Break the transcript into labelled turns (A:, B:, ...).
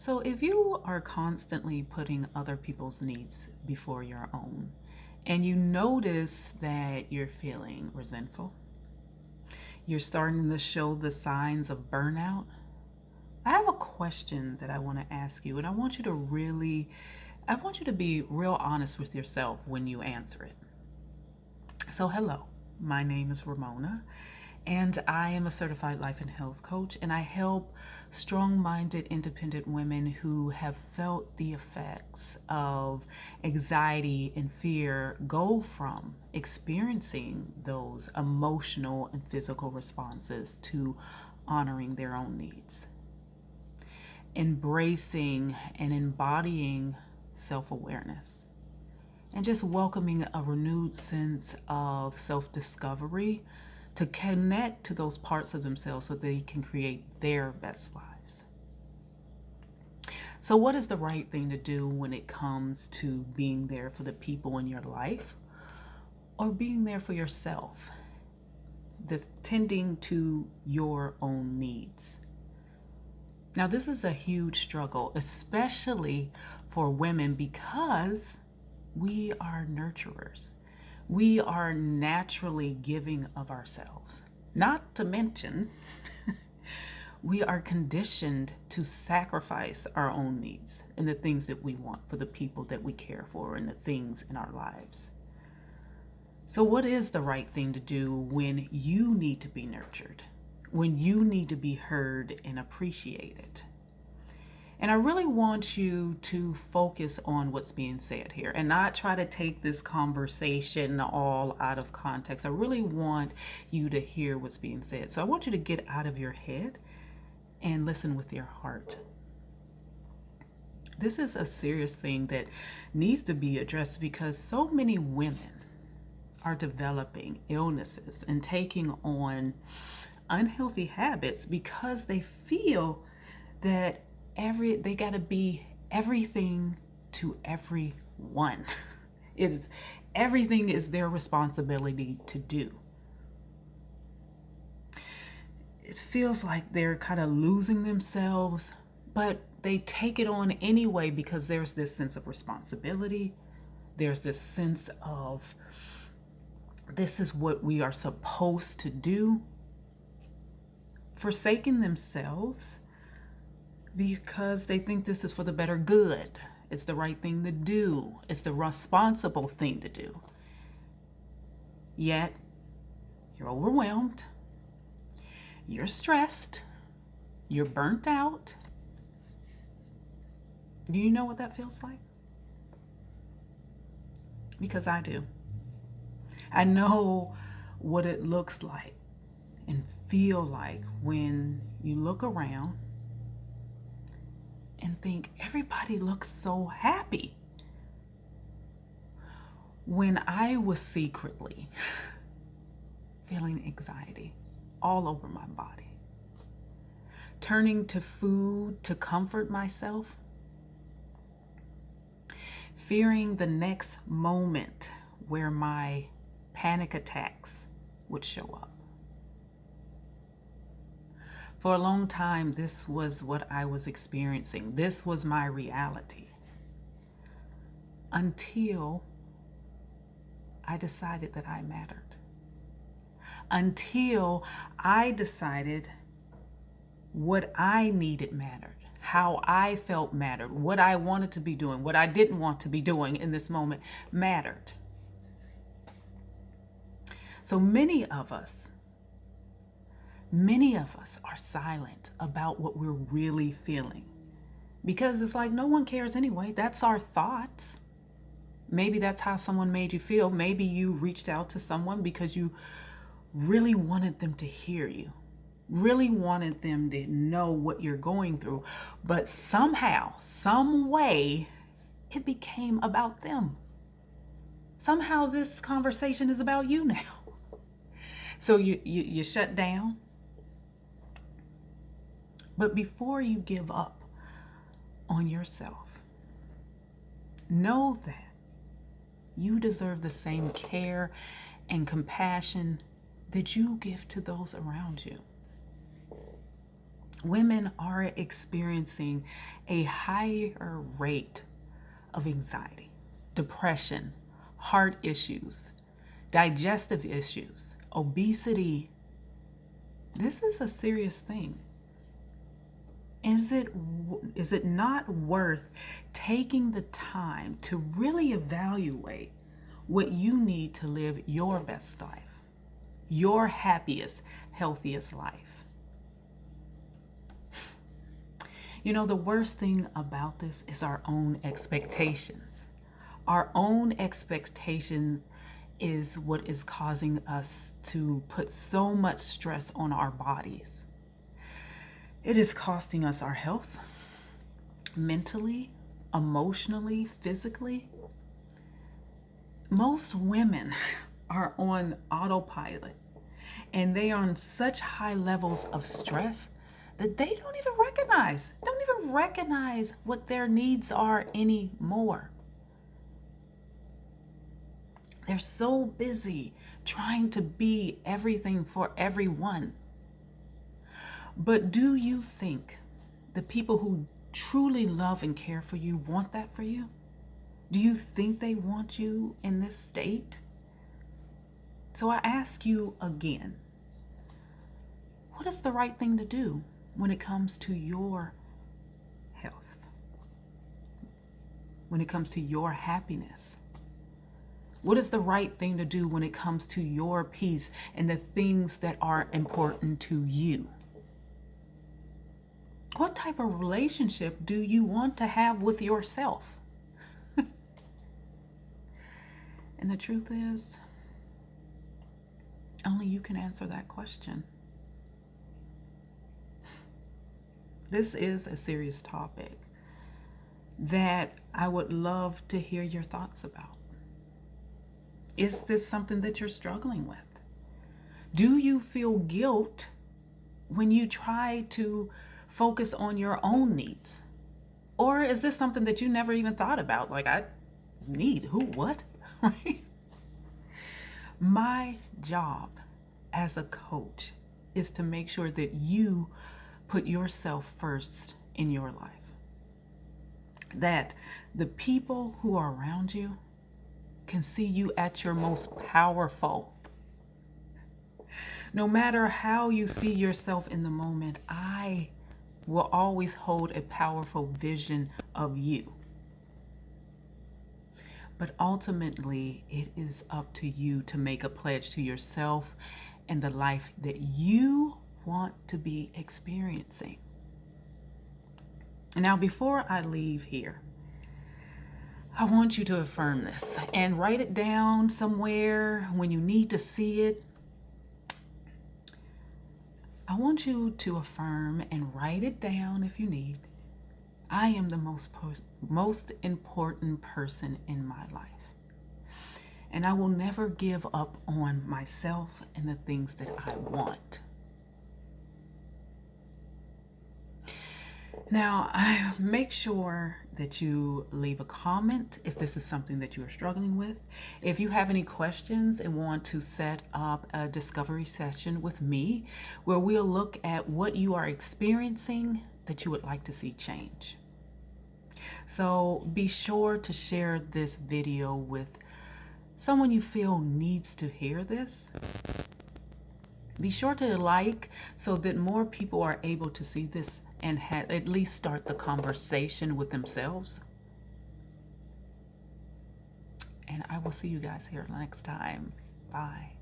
A: So, if you are constantly putting other people's needs before your own, and you notice that you're feeling resentful, you're starting to show the signs of burnout, I have a question that I want to ask you, and I want you to be real honest with yourself when you answer it. So, hello, my name is Ramona, and I am a certified life and health coach, and I help strong minded, independent women who have felt the effects of anxiety and fear go from experiencing those emotional and physical responses to honoring their own needs, embracing and embodying self awareness, and just welcoming a renewed sense of self discovery to connect to those parts of themselves so they can create their best lives. So, what is the right thing to do when it comes to being there for the people in your life or being there for yourself, tending to your own needs? Now, this is a huge struggle, especially for women, because we are nurturers. We are naturally giving of ourselves. Not to mention, we are conditioned to sacrifice our own needs and the things that we want for the people that we care for and the things in our lives. So, what is the right thing to do when you need to be nurtured, when you need to be heard and appreciated? And I really want you to focus on what's being said here and not try to take this conversation all out of context. I really want you to hear what's being said. So I want you to get out of your head and listen with your heart. This is a serious thing that needs to be addressed because so many women are developing illnesses and taking on unhealthy habits because they feel that they got to be everything to everyone. Everything is their responsibility to do. It feels like they're kind of losing themselves, but they take it on anyway because there's this sense of responsibility. There's this sense of this is what we are supposed to do. Forsaking themselves because they think this is for the better good. It's the right thing to do. It's the responsible thing to do. Yet, you're overwhelmed. You're stressed. You're burnt out. Do you know what that feels like? Because I do. I know what it looks like and feel like when you look around and think everybody looks so happy, when I was secretly feeling anxiety all over my body, turning to food to comfort myself, fearing the next moment where my panic attacks would show up. For a long time, this was what I was experiencing. This was my reality. Until I decided that I mattered. Until I decided what I needed mattered, how I felt mattered, what I wanted to be doing, what I didn't want to be doing in this moment mattered. So many of us are silent about what we're really feeling because it's like no one cares anyway. That's our thoughts. Maybe that's how someone made you feel. Maybe you reached out to someone because you really wanted them to hear you, really wanted them to know what you're going through. But somehow, some way, it became about them. Somehow this conversation is about you now. So you shut down. But before you give up on yourself, know that you deserve the same care and compassion that you give to those around you. women are experiencing a higher rate of anxiety, depression, heart issues, digestive issues, obesity. This is a serious thing. Is it not worth taking the time to really evaluate what you need to live your best life, your happiest, healthiest life? You know, the worst thing about this is our own expectations. Our own expectation is what is causing us to put so much stress on our bodies. It is costing us our health, mentally, emotionally, physically. Most women are on autopilot, and they are on such high levels of stress that they don't even recognize what their needs are anymore. They're so busy trying to be everything for everyone. But do you think the people who truly love and care for you want that for you? Do you think they want you in this state? So I ask you again, what is the right thing to do when it comes to your health? When it comes to your happiness? What is the right thing to do when it comes to your peace and the things that are important to you? What type of relationship do you want to have with yourself? And the truth is, only you can answer that question. This is a serious topic that I would love to hear your thoughts about. Is this something that you're struggling with? Do you feel guilt when you try to focus on your own needs? Or is this something that you never even thought about? Like, I need who, what? Right? My job as a coach is to make sure that you put yourself first in your life. That the people who are around you can see you at your most powerful. No matter how you see yourself in the moment, I will always hold a powerful vision of you. But ultimately, it is up to you to make a pledge to yourself and the life that you want to be experiencing. Now, before I leave here, I want you to affirm this and write it down somewhere when you need to see it. I want you to affirm and write it down if you need. I am the most important person in my life. And I will never give up on myself and the things that I want. Now, I make sure that you leave a comment if this is something that you are struggling with. If you have any questions and want to set up a discovery session with me where we'll look at what you are experiencing that you would like to see change. So be sure to share this video with someone you feel needs to hear this. Be sure to like so that more people are able to see this and at least start the conversation with themselves. And I will see you guys here next time. Bye.